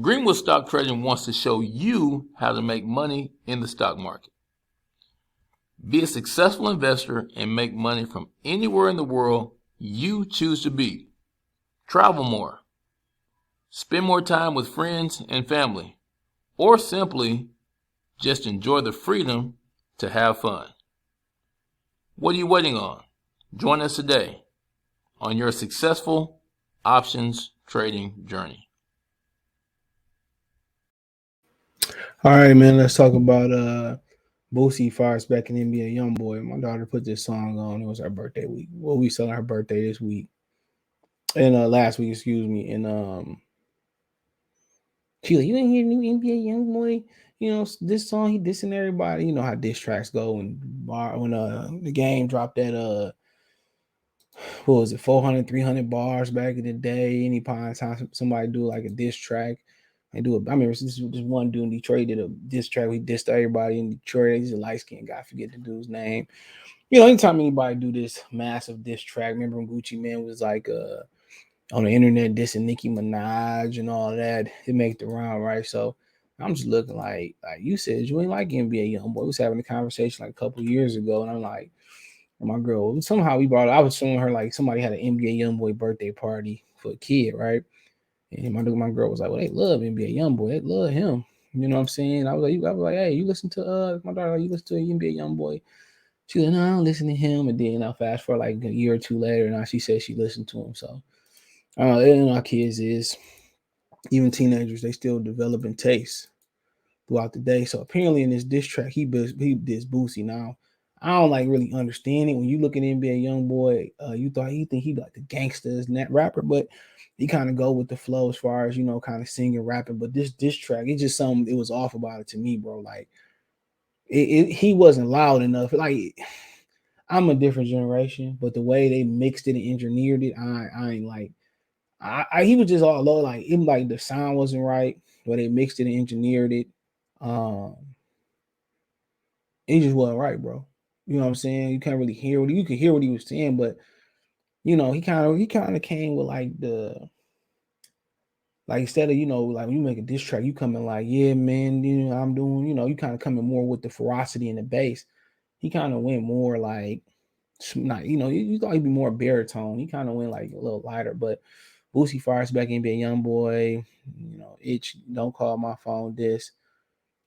Greenwood Stock Trading wants to show you how to make money in the stock market. Be a successful investor and make money from anywhere in the world you choose to be. Travel more. Spend more time with friends and family. Or simply just enjoy the freedom to have fun. What are you waiting on? Join us today on your successful options trading journey. All right, man. Let's talk about Boosie fires back in NBA YoungBoy. My daughter put this song on. It was her birthday week. Well, we celebrated her birthday this week. And last week, excuse me. And she like, you ain't hear new NBA YoungBoy. You know, this song he dissing everybody. You know how diss tracks go when the game dropped that what was it, 400, 300 bars back in the day. Any time somebody do like a diss track, they do it. I remember this one dude in Detroit did a diss track. He dissed everybody in Detroit. He's a light skinned guy. I forget the dude's name. You know, anytime anybody do this massive diss track, remember when Gucci Man was like on the internet dissing Nicki Minaj and all that, it made the round, right? So I'm just looking like you said, you ain't like NBA YoungBoy. We was having a conversation like a couple years ago, and I'm like, my girl, somehow we brought. I was showing her like somebody had an NBA YoungBoy birthday party for a kid, right? And my girl was like, "Well, they love NBA YoungBoy. They love him." You know what I'm saying? I was like, "Hey, you listen to my daughter? Like, you listen to NBA YoungBoy?" She was like, "No, I don't listen to him." And then I fast forward like a year or two later, now she says she listened to him. So you know how kids is, even teenagers, they still developing tastes throughout the day. So apparently in this diss track, he dissed Boosie. Now I don't like really understand it. When you look at NBA YoungBoy, you think he like the gangsters and that rapper, but he kind of go with the flow as far as kind of singing, rapping. But this diss track, it's just something it was off about it to me, bro. Like he wasn't loud enough. Like I'm a different generation, but the way they mixed it and engineered it, I ain't like. He was just all low, like even like the sound wasn't right, but they mixed it and engineered it. Um, it just wasn't right, bro. You know what I'm saying? You can't really hear what you could hear what he was saying, but he kind of came with like instead of like when you make a diss track, you coming like, yeah, man, I'm doing, you kind of coming more with the ferocity and the bass. He kind of went more like not, you thought he'd be more baritone. He kind of went like a little lighter, but Boosie fires back in being young boy, itch, don't call my phone this.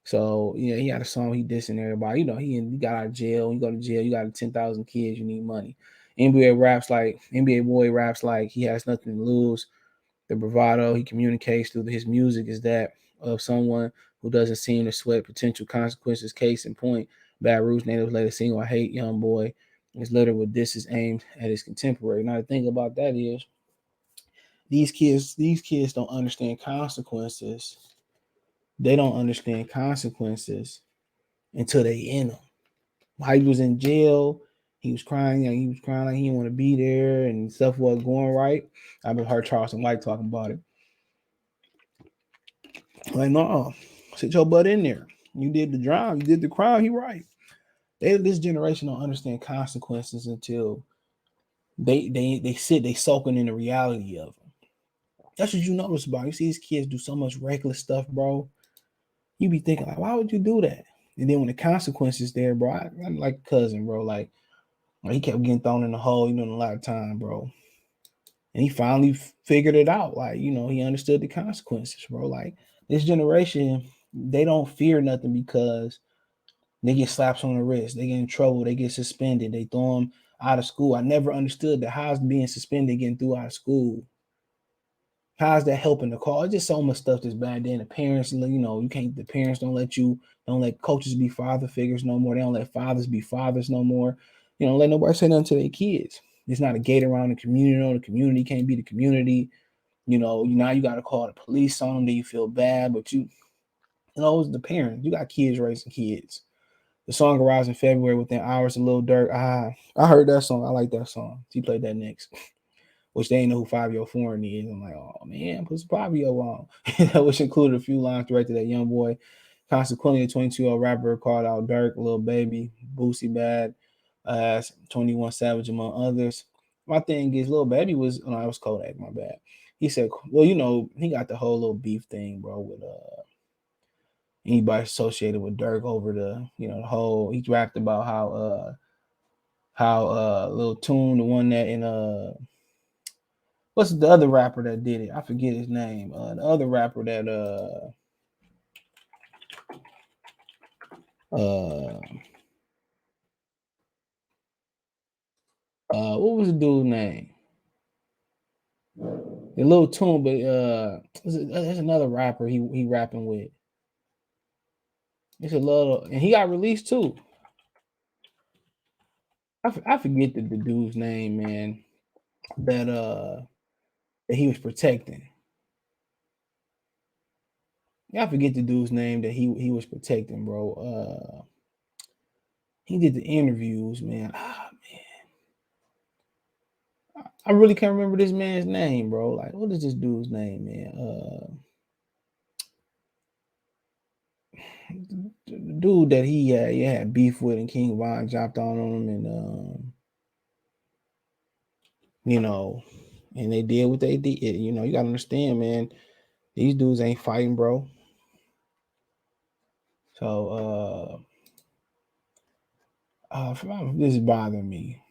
So yeah, he had a song he dissing everybody. He got out of jail. You go to jail, you got 10,000 kids, you need money. NBA boy raps like he has nothing to lose. The bravado he communicates through his music is that of someone who doesn't seem to sweat potential consequences. Case in point, Baton Rouge natives later single "I Hate YoungBoy" is littered with disses aimed at his contemporary. Now the thing about that is these kids don't understand consequences. They don't understand consequences until they in them. While he was in jail, he was crying. He was crying like he didn't want to be there, and stuff wasn't going right. I've heard Charleston White talking about it. Like, no, sit your butt in there. You did the drama, you did the crime. He right. This generation don't understand consequences until they soaking in the reality of them. That's what you notice about. You see these kids do so much reckless stuff, bro. You be thinking like, why would you do that? And then when the consequences there, bro, I'm like a cousin, bro. Like he kept getting thrown in the hole, in a lot of time, bro. And he finally figured it out. Like, he understood the consequences, bro. Like this generation, they don't fear nothing because they get slaps on the wrist, they get in trouble, they get suspended, they throw them out of school. I never understood that. How's being suspended, getting through out of school? How's that helping the cause? It's just so much stuff that's bad. Then the parents, you can't. The parents don't let coaches be father figures no more. They don't let fathers be fathers no more. Don't let nobody say nothing to their kids. It's not a gate around the community. No, the community can't be the community. Now you got to call the police on them. Then you feel bad, but it's the parents. You got kids raising kids. The song arrives in February within hours of Lil Durk. I heard that song. I like that song. He played that next. Which they ain't know who 5 Yo Foreign is. I'm like, oh man, put some 5 Yo on. Which included a few lines directed at young boy. Consequently, a 22-year-old rapper called out Dirk, Lil Baby, Boosie Bad, 21 Savage, among others. My thing is, Lil Baby was, no, it was Kodak, my bad. He said, well, you know, he got the whole little beef thing, bro, with anybody associated with Dirk over the, you know, the whole. He rapped about how Lil Tune, the one that in what's the other rapper that did it? I forget his name. The other rapper that what was the dude's name? The Lil Tune, but there's another rapper he rapping with. It's a little, and he got released too. I forget the dude's name, man. That he was protecting. Yeah, I forget the dude's name that he was protecting, bro. He did the interviews, man. Ah, man. I really can't remember this man's name, bro. Like, what is this dude's name, man? The dude that he had beef with and King Von jumped on him and you know, and they did what they did. You know, you gotta understand, man. These dudes ain't fighting, bro. So this is bothering me.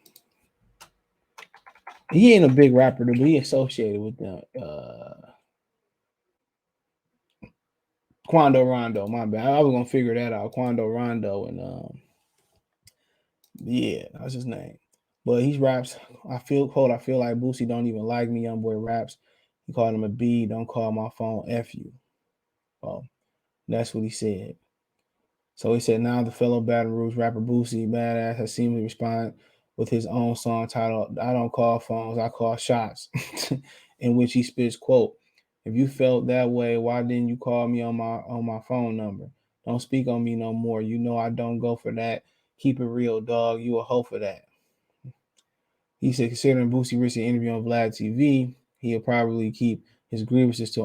He ain't a big rapper, but he associated with them. Quando Rondo, my bad. I was gonna figure that out. Quando Rondo and yeah, that's his name. But he raps. I feel like Boosie don't even like me. YoungBoy raps. He called him a B. Don't call my phone. F you. Well, that's what he said. So he said, now the fellow Baton Rouge rapper Boosie Badazz has seemingly responded with his own song titled I Don't Call Phones, I Call Shots, in which he spits, quote, if you felt that way, why didn't you call me on my phone number? Don't speak on me no more. You know I don't go for that. Keep it real, dog. You a hoe for that. He said, considering Boosie recent interview on Vlad TV, he'll probably keep his grievances to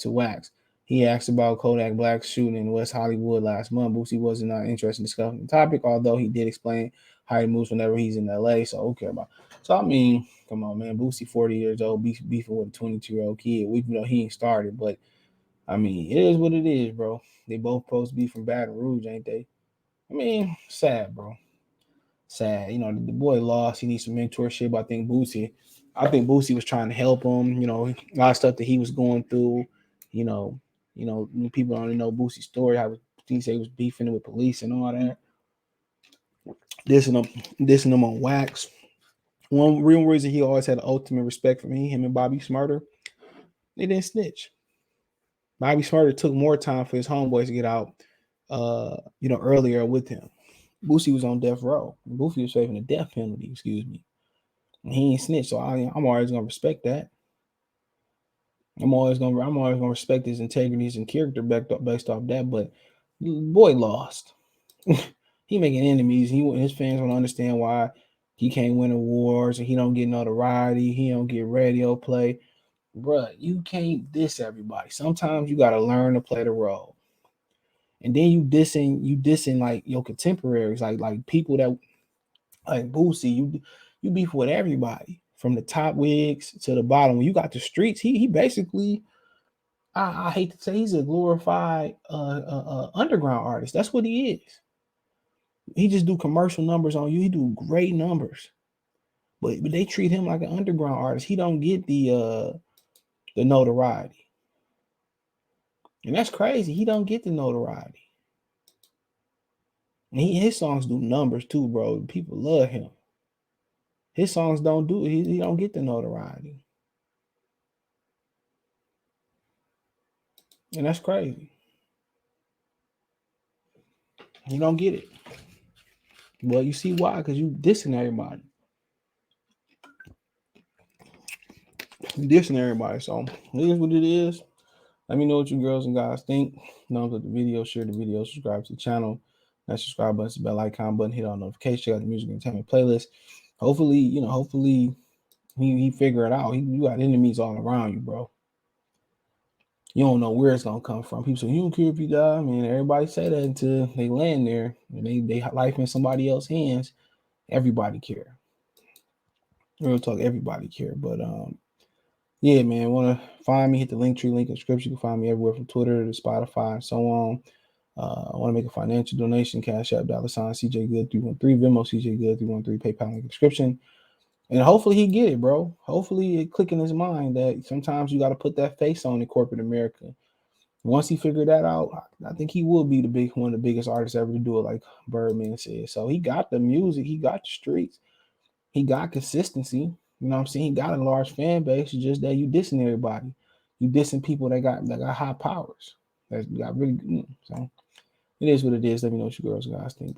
wax. He asked about Kodak Black's shooting in West Hollywood last month. Boosie wasn't not interested in discussing the topic, although he did explain how he moves whenever he's in LA. So who care about? So I mean, come on, man. Boosie, 40 years old, beefing with a 22-year-old kid. We know he ain't started, but I mean, it is what it is, bro. They both supposed to be from Baton Rouge, ain't they? I mean, sad, bro. Sad. You know, the boy lost. He needs some mentorship. I think Boosie was trying to help him. You know, a lot of stuff that he was going through. You know, people don't know Boosie's story. How he said he was beefing with police and all that. Dissing him on wax. One real reason he always had ultimate respect for me, him and Bobby Smarter, they didn't snitch. Bobby Smarter took more time for his homeboys to get out, earlier with him. Boosie was on death row. Boosie was facing a death penalty, excuse me. And he ain't snitch, so I'm always gonna respect that. I'm always gonna respect his integrities and character based off that. But boy lost. He making enemies. His fans don't understand why he can't win awards and he don't get notoriety. He don't get radio play. Bruh, you can't diss everybody. Sometimes you gotta learn to play the role. And then you dissing like your contemporaries, like people that like Boosie, you beef with everybody from the top wigs to the bottom. When you got the streets, he basically, I hate to say, he's a glorified underground artist. That's what he is. He just do commercial numbers on you. He do great numbers, but they treat him like an underground artist. He don't get the notoriety, and that's crazy. He don't get the notoriety. And his songs do numbers too, bro. People love him. His songs don't do it. He don't get the notoriety. And that's crazy. You don't get it. Well, you see why? Because you dissing everybody. You dissing everybody. So it is what it is. Let me know what you girls and guys think. Don't click the video, share the video, subscribe to the channel. That subscribe button, the bell icon button, hit on notifications, check out the music and entertainment playlist. Hopefully, he figure it out. You got enemies all around you, bro. You don't know where it's gonna come from. People say you don't care if you die. I mean, everybody say that until they land there and they life in somebody else's hands. Everybody care. Real talk, everybody care. But Yeah, man. Want to find me? Hit the link in the description. You can find me everywhere from Twitter to Spotify and so on. I want to make a financial donation. Cash App, $CJ Good 313, Venmo CJ Good 313, PayPal link in the description. And hopefully he get it, bro. Hopefully it click in his mind that sometimes you got to put that face on in corporate America. Once he figured that out, I think he will be one of the biggest artists ever to do it, like Birdman said. So he got the music, he got the streets, he got consistency. You know what I'm saying? He got a large fan base. It's just that you dissing everybody. You dissing people that got high powers. That got really good. So it is what it is. Let me know what you girls guys think.